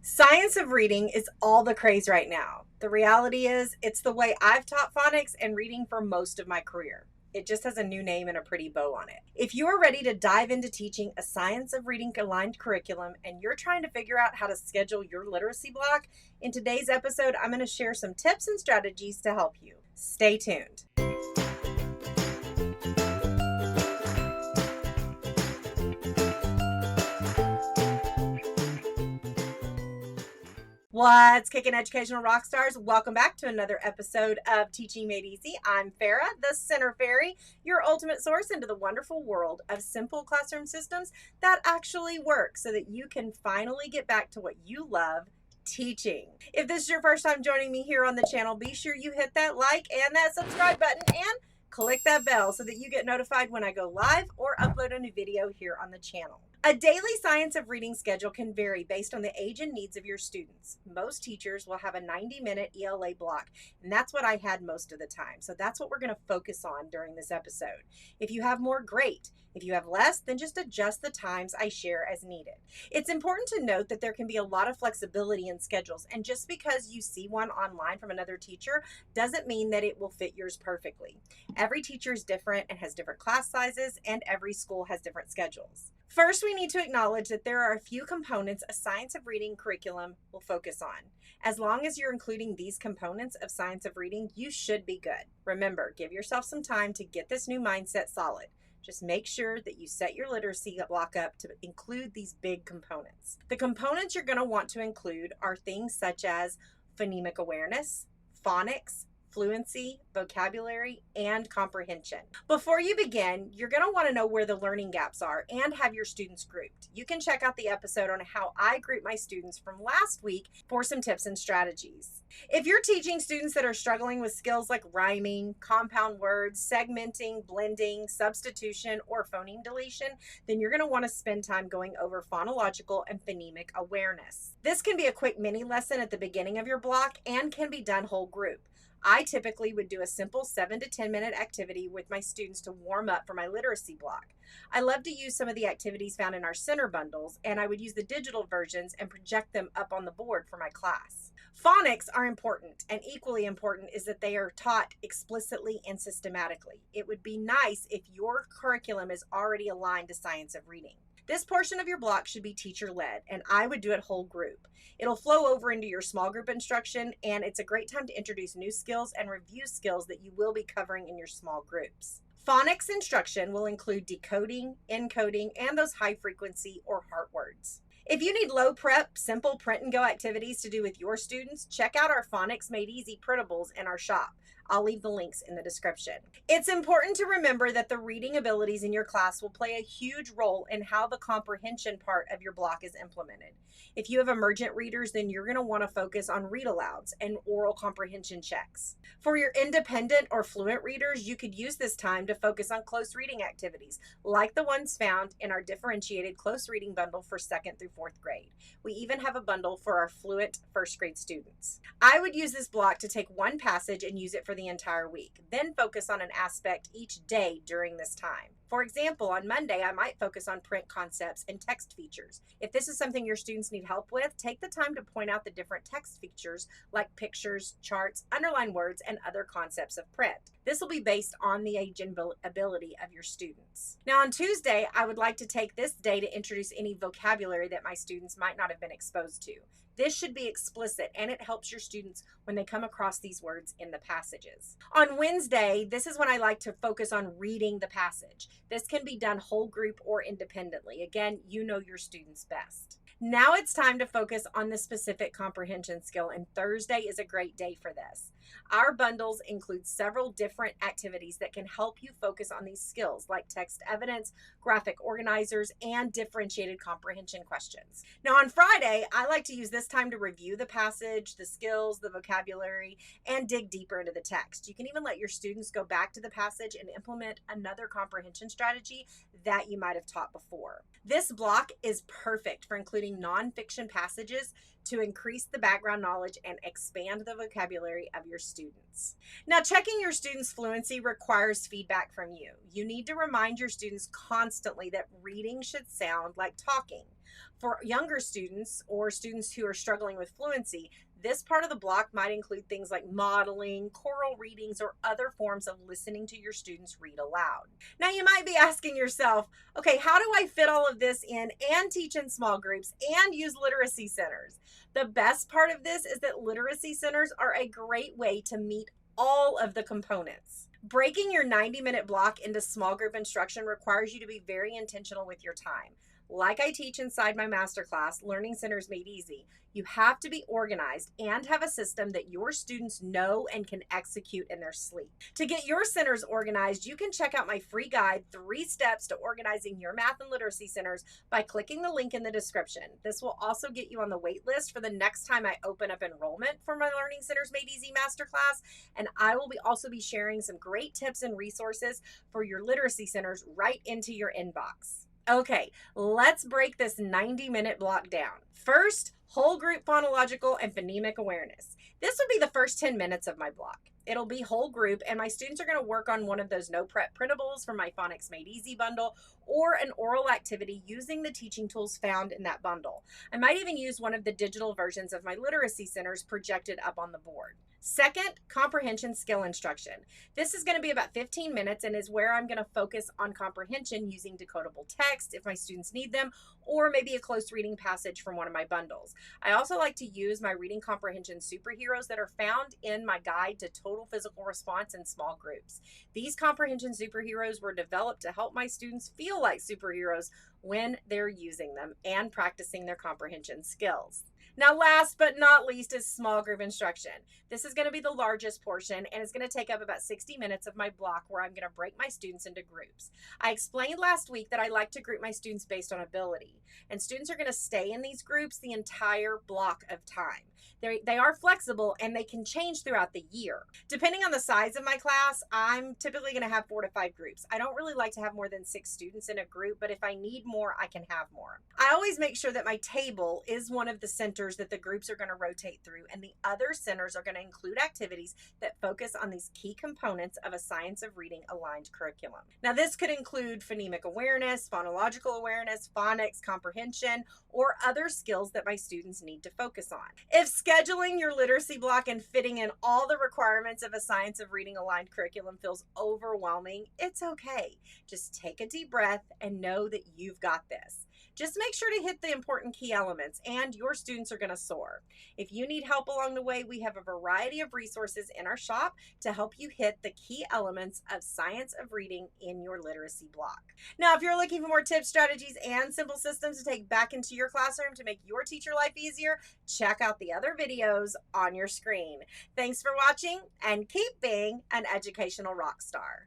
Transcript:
Science of reading is all the craze right now. The reality is, it's the way I've taught phonics and reading for most of my career. It just has a new name and a pretty bow on it. If you are ready to dive into teaching a science of reading aligned curriculum and you're trying to figure out how to schedule your literacy block, in today's episode, I'm going to share some tips and strategies to help you. Stay tuned. What's kicking, educational rock stars? Welcome back to another episode of Teaching Made Easy. I'm Farah, the Center Fairy, your ultimate source into the wonderful world of simple classroom systems that actually work so that you can finally get back to what you love, teaching. If this is your first time joining me here on the channel, be sure you hit that like and that subscribe button and click that bell so that you get notified when I go live or upload a new video here on the channel. A daily science of reading schedule can vary based on the age and needs of your students. Most teachers will have a 90-minute ELA block, and that's what I had most of the time. So that's what we're going to focus on during this episode. If you have more, great. If you have less, then just adjust the times I share as needed. It's important to note that there can be a lot of flexibility in schedules, and just because you see one online from another teacher doesn't mean that it will fit yours perfectly. Every teacher is different and has different class sizes, and every school has different schedules. First, we need to acknowledge that there are a few components a science of reading curriculum will focus on. As long as you're including these components of science of reading, you should be good. Remember, give yourself some time to get this new mindset solid. Just make sure that you set your literacy block up to include these big components. The components you're going to want to include are things such as phonemic awareness, phonics, fluency, vocabulary, and comprehension. Before you begin, you're going to want to know where the learning gaps are and have your students grouped. You can check out the episode on how I group my students from last week for some tips and strategies. If you're teaching students that are struggling with skills like rhyming, compound words, segmenting, blending, substitution, or phoneme deletion, then you're going to want to spend time going over phonological and phonemic awareness. This can be a quick mini lesson at the beginning of your block and can be done whole group. I typically would do a simple 7 to 10 minute activity with my students to warm up for my literacy block. I love to use some of the activities found in our center bundles, and I would use the digital versions and project them up on the board for my class. Phonics are important, and equally important is that they are taught explicitly and systematically. It would be nice if your curriculum is already aligned to science of reading. This portion of your block should be teacher-led, and I would do it whole group. It'll flow over into your small group instruction, and it's a great time to introduce new skills and review skills that you will be covering in your small groups. Phonics instruction will include decoding, encoding, and those high-frequency or heart words. If you need low prep, simple print and go activities to do with your students, check out our Phonics Made Easy printables in our shop. I'll leave the links in the description. It's important to remember that the reading abilities in your class will play a huge role in how the comprehension part of your block is implemented. If you have emergent readers, then you're going to want to focus on read alouds and oral comprehension checks. For your independent or fluent readers, you could use this time to focus on close reading activities, like the ones found in our differentiated close reading bundle for 2nd through 4th grade. We even have a bundle for our fluent 1st grade students. I would use this block to take one passage and use it for the entire week, then focus on an aspect each day during this time. For example, on Monday, I might focus on print concepts and text features. If this is something your students need help with, take the time to point out the different text features like pictures, charts, underlined words, and other concepts of print. This will be based on the age and ability of your students. Now on Tuesday, I would like to take this day to introduce any vocabulary that my students might not have been exposed to. This should be explicit, and it helps your students when they come across these words in the passages. On Wednesday, this is when I like to focus on reading the passage. This can be done whole group or independently. Again, you know your students best. Now it's time to focus on the specific comprehension skill, and Thursday is a great day for this. Our bundles include several different activities that can help you focus on these skills, like text evidence, graphic organizers, and differentiated comprehension questions. Now on Friday, I like to use this time to review the passage, the skills, the vocabulary, and dig deeper into the text. You can even let your students go back to the passage and implement another comprehension strategy that you might have taught before. This block is perfect for including nonfiction passages to increase the background knowledge and expand the vocabulary of your students. Now, checking your students' fluency requires feedback from you. You need to remind your students constantly that reading should sound like talking. For younger students or students who are struggling with fluency, this part of the block might include things like modeling, choral readings, or other forms of listening to your students read aloud. Now, you might be asking yourself, okay, how do I fit all of this in and teach in small groups and use literacy centers? The best part of this is that literacy centers are a great way to meet all of the components. Breaking your 90-minute block into small group instruction requires you to be very intentional with your time. Like I teach inside my masterclass, Learning Centers Made Easy, you have to be organized and have a system that your students know and can execute in their sleep. To get your centers organized, you can check out my free guide, 3 Steps to Organizing Your Math and Literacy Centers, by clicking the link in the description. This will also get you on the wait list for the next time I open up enrollment for my Learning Centers Made Easy masterclass, and I will also be sharing some great tips and resources for your literacy centers right into your inbox. Okay, let's break this 90-minute block down. First, whole group phonological and phonemic awareness. This would be the first 10 minutes of my block. It'll be whole group, and my students are going to work on one of those no prep printables from my Phonics Made Easy bundle, or an oral activity using the teaching tools found in that bundle. I might even use one of the digital versions of my literacy centers projected up on the board. Second, comprehension skill instruction. This is going to be about 15 minutes and is where I'm going to focus on comprehension using decodable text if my students need them, or maybe a close reading passage from one of my bundles. I also like to use my reading comprehension superheroes that are found in my guide to total physical response in small groups. These comprehension superheroes were developed to help my students feel like superheroes when they're using them and practicing their comprehension skills. Now, last but not least is small group instruction. This is going to be the largest portion, and it's going to take up about 60 minutes of my block, where I'm going to break my students into groups. I explained last week that I like to group my students based on ability, and students are going to stay in these groups the entire block of time. They are flexible, and they can change throughout the year. Depending on the size of my class, I'm typically going to have 4 to 5 groups. I don't really like to have more than 6 students in a group, but if I need more, I can have more. I always make sure that my table is one of the centers that the groups are going to rotate through, and the other centers are going to include activities that focus on these key components of a science of reading aligned curriculum. Now, this could include phonemic awareness, phonological awareness, phonics, comprehension, or other skills that my students need to focus on. If scheduling your literacy block and fitting in all the requirements of a science of reading aligned curriculum feels overwhelming, it's okay. Just take a deep breath and know that you've got this. Just make sure to hit the important key elements, and your students are going to soar. If you need help along the way, we have a variety of resources in our shop to help you hit the key elements of science of reading in your literacy block. Now, if you're looking for more tips, strategies, and simple systems to take back into your classroom to make your teacher life easier, check out the other videos on your screen. Thanks for watching, and keep being an educational rock star.